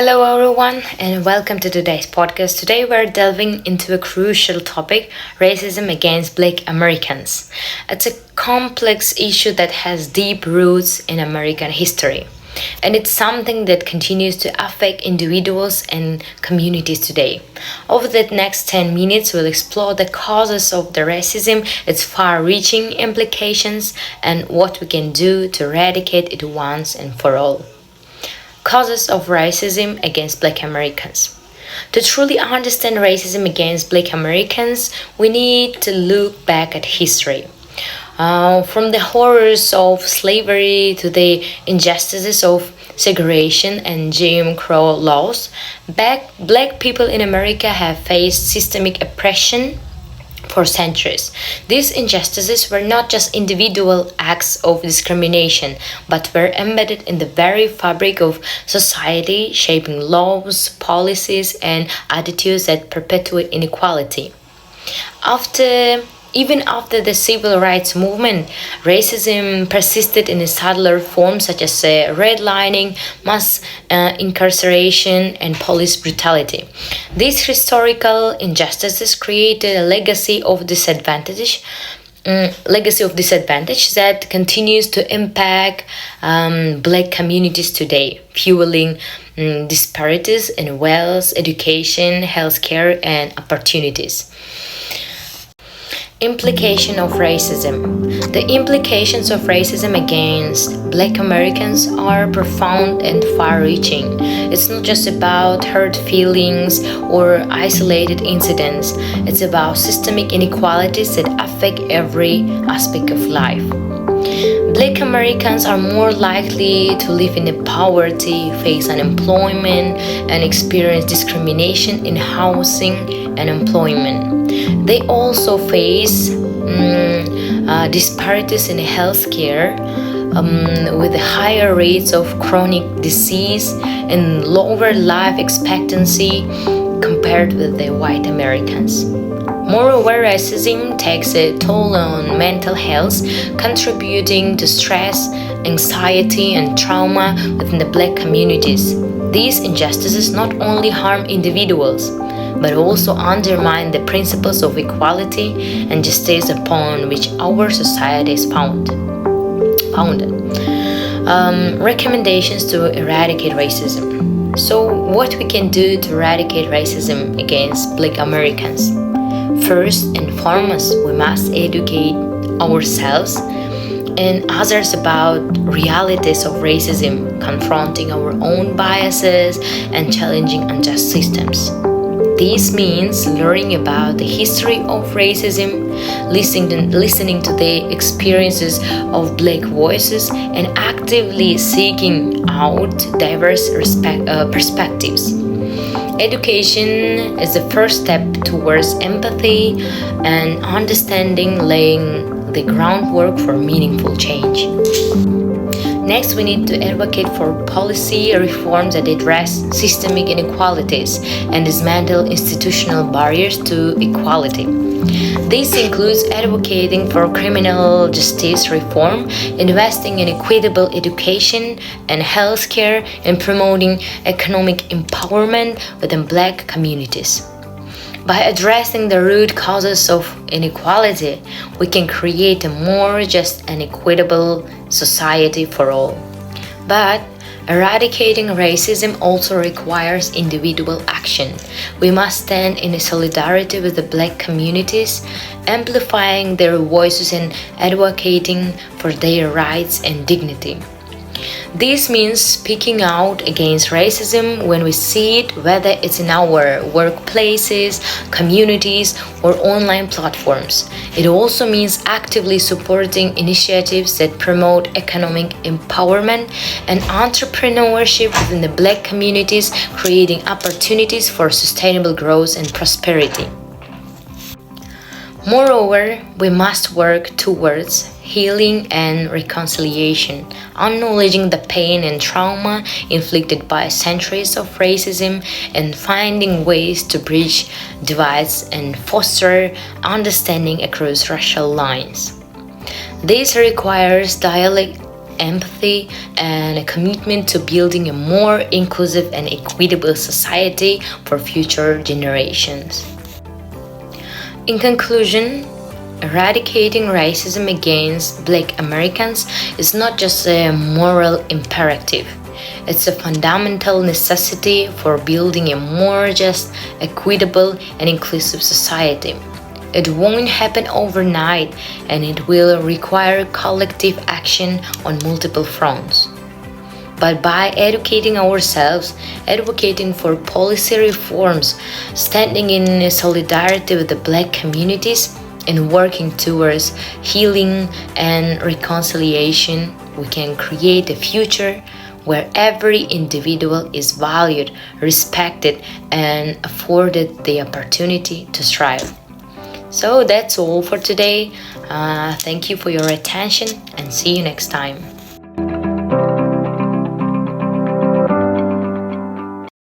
Hello, everyone, and welcome to today's podcast. Today, we're delving into a crucial topic: racism against Black Americans. It's a complex issue that has deep roots in American history, and it's something that continues to affect individuals and communities today. Over the next 10 minutes, we'll explore the causes of the racism, its far reaching implications, and what we can do to eradicate it once and for all. Causes of racism against Black Americans. To truly understand racism against Black Americans, we need to look back at history. From the horrors of slavery to the injustices of segregation and Jim Crow laws, Black people in America have faced systemic oppression for centuries. These injustices were not just individual acts of discrimination, but were embedded in the very fabric of society, shaping laws, policies, and attitudes that perpetuate inequality. After Even after the civil rights movement, racism persisted in subtler forms such as redlining, mass incarceration, and police brutality. These historical injustices created a legacy of disadvantage that continues to impact Black communities today, fueling disparities in wealth, education, healthcare, and opportunities. Implication of racism. The implications of racism against Black Americans are profound and far-reaching. It's not just about hurt feelings or isolated incidents. It's about systemic inequalities that affect every aspect of life. Black Americans are more likely to live in poverty, face unemployment, and experience discrimination in housing and employment. They also face disparities in healthcare, with higher rates of chronic disease and lower life expectancy compared with the white Americans. Moreover, racism takes a toll on mental health, contributing to stress, anxiety, and trauma within the Black communities. These injustices not only harm individuals, but also undermine the principles of equality and justice upon which our society is founded. Recommendations to eradicate racism. So, what we can do to eradicate racism against Black Americans? First and foremost, we must educate ourselves and others about realities of racism, confronting our own biases and challenging unjust systems. This means learning about the history of racism, listening to the experiences of Black voices, and actively seeking out diverse perspectives. Education is the first step towards empathy and understanding, laying the groundwork for meaningful change. Next, we need to advocate for policy reforms that address systemic inequalities and dismantle institutional barriers to equality. This includes advocating for criminal justice reform, investing in equitable education and healthcare, and promoting economic empowerment within Black communities. By addressing the root causes of inequality, we can create a more just and equitable society for all. But eradicating racism also requires individual action. We must stand in solidarity with the Black communities, amplifying their voices and advocating for their rights and dignity. This means speaking out against racism when we see it, whether it's in our workplaces, communities, or online platforms. It also means actively supporting initiatives that promote economic empowerment and entrepreneurship within the Black communities, creating opportunities for sustainable growth and prosperity. Moreover, we must work towards healing and reconciliation, acknowledging the pain and trauma inflicted by centuries of racism and finding ways to bridge divides and foster understanding across racial lines. This requires dialogue empathy, and a commitment to building a more inclusive and equitable society for future generations. In conclusion, eradicating racism against Black Americans is not just a moral imperative, it's a fundamental necessity for building a more just, equitable, and inclusive society. It won't happen overnight, and it will require collective action on multiple fronts. But by educating ourselves, advocating for policy reforms, standing in solidarity with the Black communities, and working towards healing and reconciliation, we can create a future where every individual is valued, respected, and afforded the opportunity to strive. So that's all for today. Thank you for your attention and see you next time.